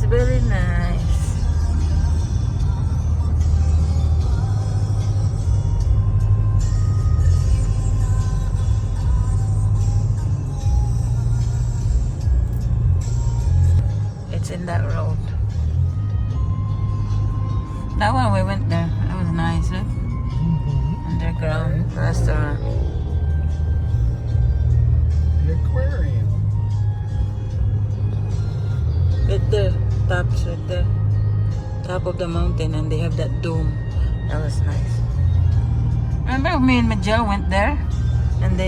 very nice. It's in that road. That one we went there. That was nice, huh? Underground restaurant. The aquarium. Right there, tops right there. Top of the mountain, and they have that dome. That was nice. Remember me and Majel went there? And